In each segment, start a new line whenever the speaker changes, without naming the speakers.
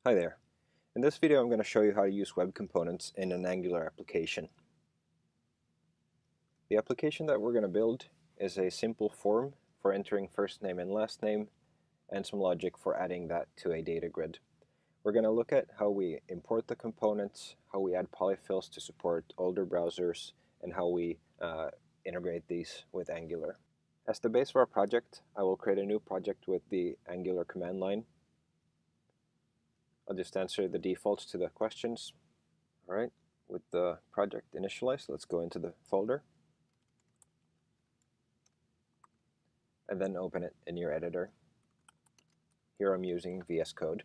Hi there. In this video I'm going to show you how to use web components in an Angular application. The application that we're going to build is a simple form for entering first name and last name and some logic for adding that to a data grid. We're going to look at how we import the components, how we add polyfills to support older browsers, and how we integrate these with Angular. As the base of our project, I will create a new project with the Angular command line. I'll just answer the defaults to the questions. All right, with the project initialized, let's go into the folder and then open it in your editor. Here I'm using VS Code.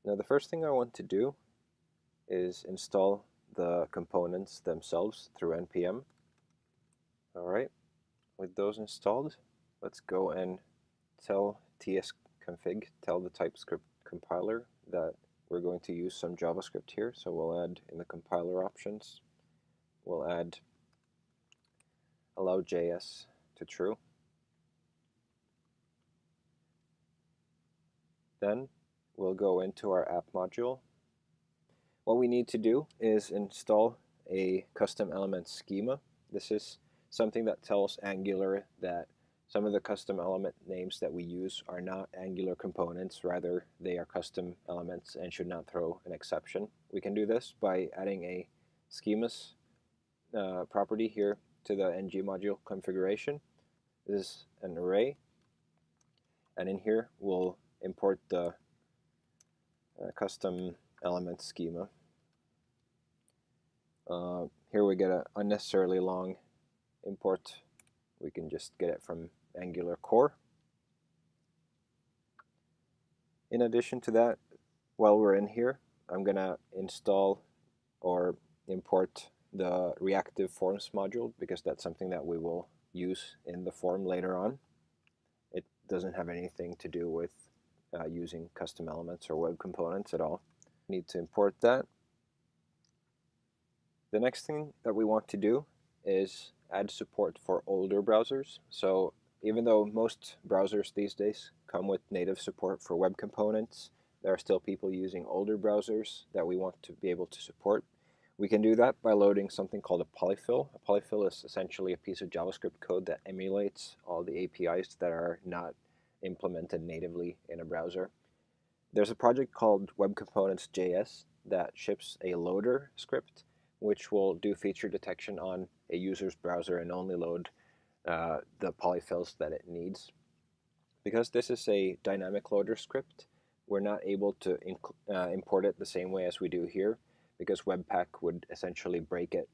Now the first thing I want to do is install the components themselves through npm. All right, with those installed, let's go and tell tsconfig, tell the TypeScript compiler that we're going to use some JavaScript here. So we'll add in the compiler options, we'll add allow JS to true. Then we'll go into our app module. What we need to do is install a custom element schema. This is something that tells Angular that some of the custom element names that we use are not Angular components, rather they are custom elements and should not throw an exception. We can do this by adding a schemas property here to the ng module configuration. This is an array, and in here we'll import the custom element schema. Here we get an unnecessarily long import. We can just get it from Angular core. In addition to that, while we're in here, I'm going to install or import the reactive forms module, because that's something that we will use in the form later on. It doesn't have anything to do with using custom elements or web components at all. Need to import that. The next thing that we want to do is add support for older browsers. So even though most browsers these days come with native support for web components, there are still people using older browsers that we want to be able to support. We can do that by loading something called a polyfill. A polyfill is essentially a piece of JavaScript code that emulates all the APIs that are not implemented natively in a browser. There's a project called Web Components.js that ships a loader script which will do feature detection on a user's browser and only load the polyfills that it needs. Because this is a dynamic loader script, we're not able to import it the same way as we do here, because Webpack would essentially break it.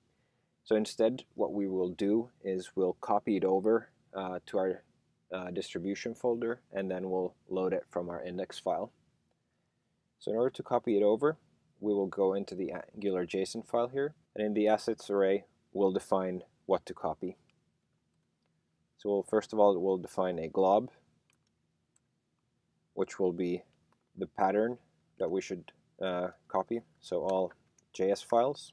So instead, what we will do is we'll copy it over to our distribution folder, and then we'll load it from our index file. So in order to copy it over, we will go into the Angular JSON file here, and in the assets array, we'll define what to copy. So first of all, we'll define a glob, which will be the pattern that we should copy. So all JS files.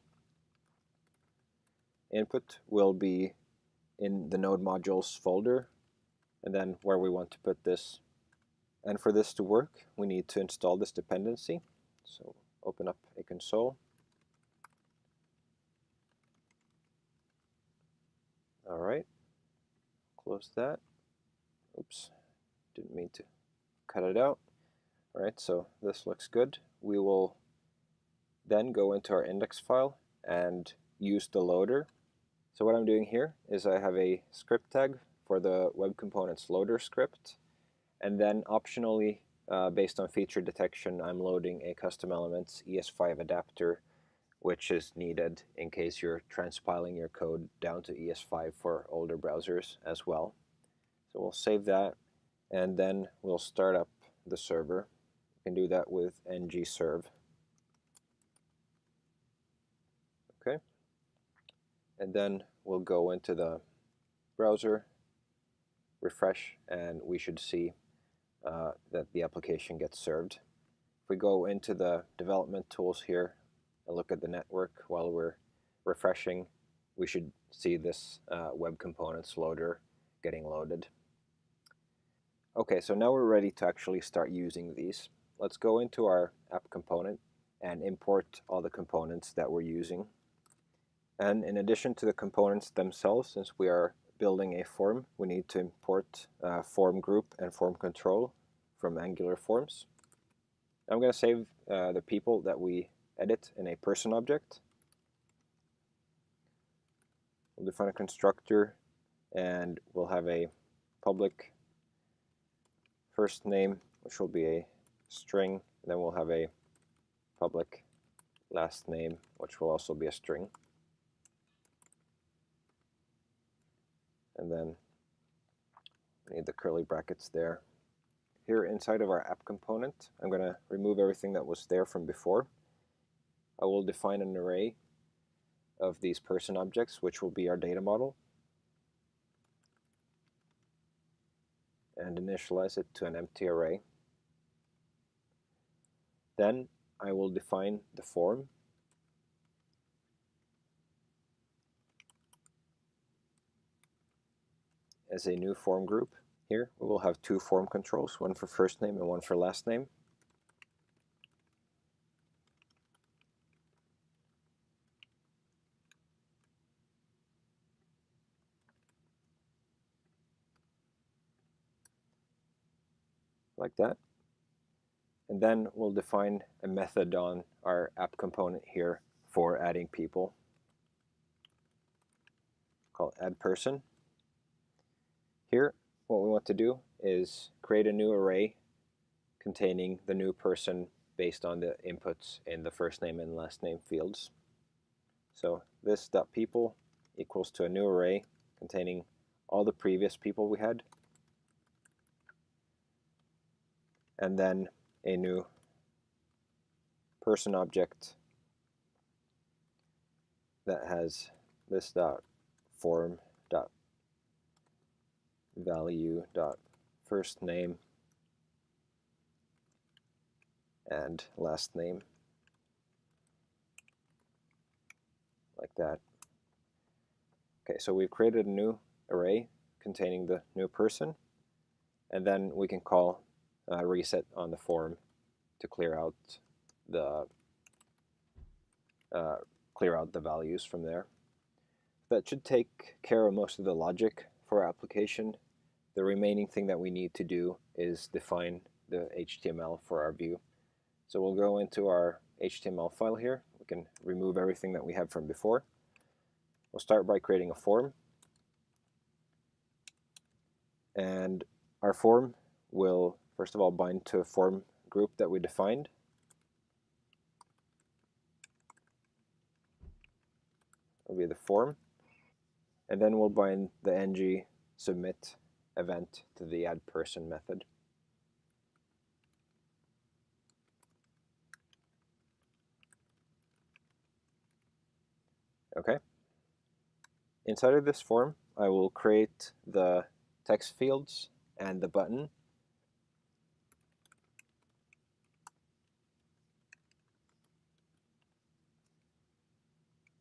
Input will be in the node modules folder, and then where we want to put this. And for this to work, we need to install this dependency. So open up a console. All right, close that. Oops, didn't mean to cut it out. All right, so this looks good. We will then go into our index file and use the loader. So what I'm doing here is I have a script tag for the web components loader script, and then optionally, based on feature detection, I'm loading a custom elements ES5 adapter, which is needed in case you're transpiling your code down to ES5 for older browsers as well. So we'll save that, and then we'll start up the server. You can do that with ng-serve. Okay, and then we'll go into the browser, refresh, and we should see that the application gets served. If we go into the development tools here and look at the network while we're refreshing, we should see this web components loader getting loaded. Okay, so now we're ready to actually start using these. let's go into our app component and import all the components that we're using. And in addition to the components themselves, since we are building a form, we need to import form group and form control from Angular Forms. I'm going to save the people that we edit in a person object. We'll define a constructor, and we'll have a public first name, which will be a string, and then we'll have a public last name, which will also be a string. And then we need the curly brackets there. Here inside of our app component, I'm going to remove everything that was there from before. I will define an array of these person objects, which will be our data model, and initialize it to an empty array. Then I will define the form as a new form group. Here we will have two form controls, one for first name and one for last name. Like that. And then we'll define a method on our app component here for adding people, called add person. Here, what we want to do is create a new array containing the new person based on the inputs in the first name and last name fields. So this .people equals to a new array containing all the previous people we had, and then a new person object that has this .form .value .first name and last name, like that. Okay, so we've created a new array containing the new person, and then we can call reset on the form to clear out the values from there. That should take care of most of the logic for our application. The remaining thing that we need to do is define the HTML for our view. So we'll go into our HTML file here. We can remove everything that we have from before. We'll start by creating a form. And our form will first of all bind to a form group that we defined. Will be the form. And then we'll bind the ng submit event to the add person method. Okay. Inside of this form, I will create the text fields and the button.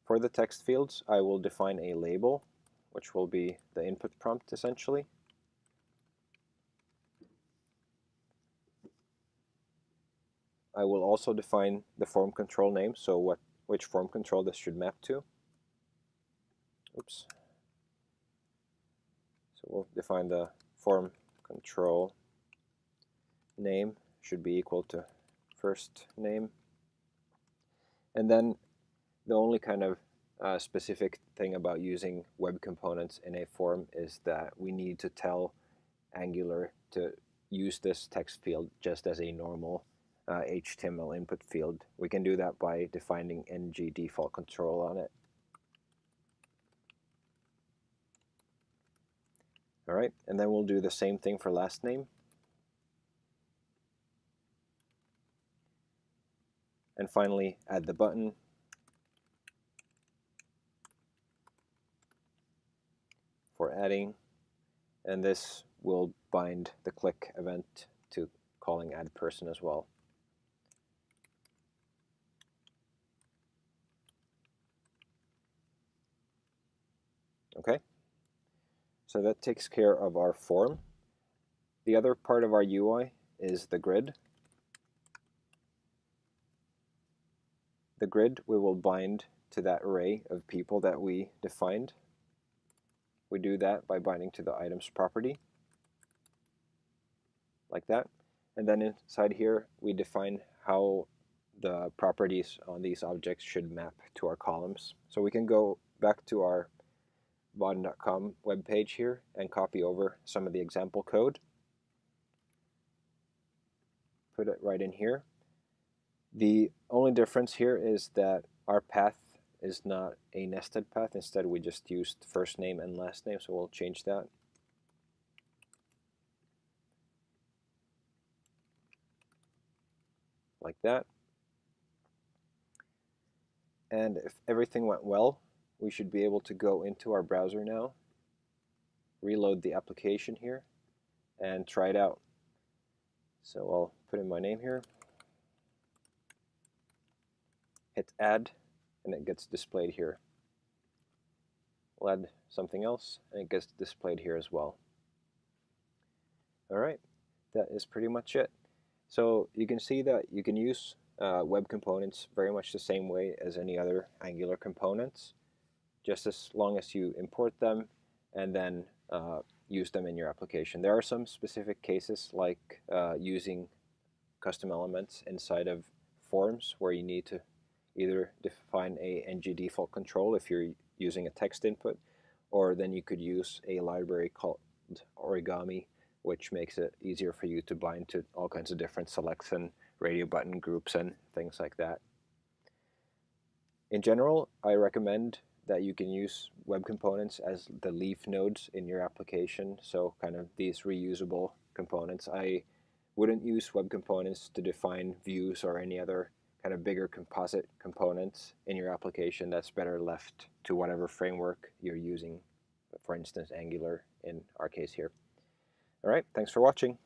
For the text fields, I will define a label, which will be the input prompt essentially. I will also define the form control name, so which form control this should map to. Oops. So we'll define the form control name should be equal to first name. And then the only kind of specific thing about using web components in a form is that we need to tell Angular to use this text field just as a normal HTML input field. We can do that by defining ng default control on it. All right, and then we'll do the same thing for last name. And finally, add the button. For adding, and this will bind the click event to calling add person as well. Okay, so that takes care of our form. The other part of our UI is the grid. the grid we will bind to that array of people that we defined. We do that by binding to the items property, like that. And then inside here, we define how the properties on these objects should map to our columns. So we can go back to our vaadin.com webpage here and copy over some of the example code. Put it right in here. The only difference here is that our path is not a nested path. Instead, we just used first name and last name, so we'll change that. Like that. And if everything went well, we should be able to go into our browser now, reload the application here, and try it out. So I'll put in my name here, hit add, and it gets displayed here. We'll add something else, and it gets displayed here as well. Alright, that is pretty much it. So you can see that you can use web components very much the same way as any other Angular components, just as long as you import them and then use them in your application. There are some specific cases like using custom elements inside of forms where you need to either define a ng default control if you're using a text input, or then you could use a library called origami, which makes it easier for you to bind to all kinds of different selects and radio button groups and things like that. In general, I recommend that you can use web components as the leaf nodes in your application, so kind of these reusable components. I wouldn't use web components to define views or any other kind of bigger composite components in your application. That's better left to whatever framework you're using, for instance Angular in our case here. All right, thanks for watching.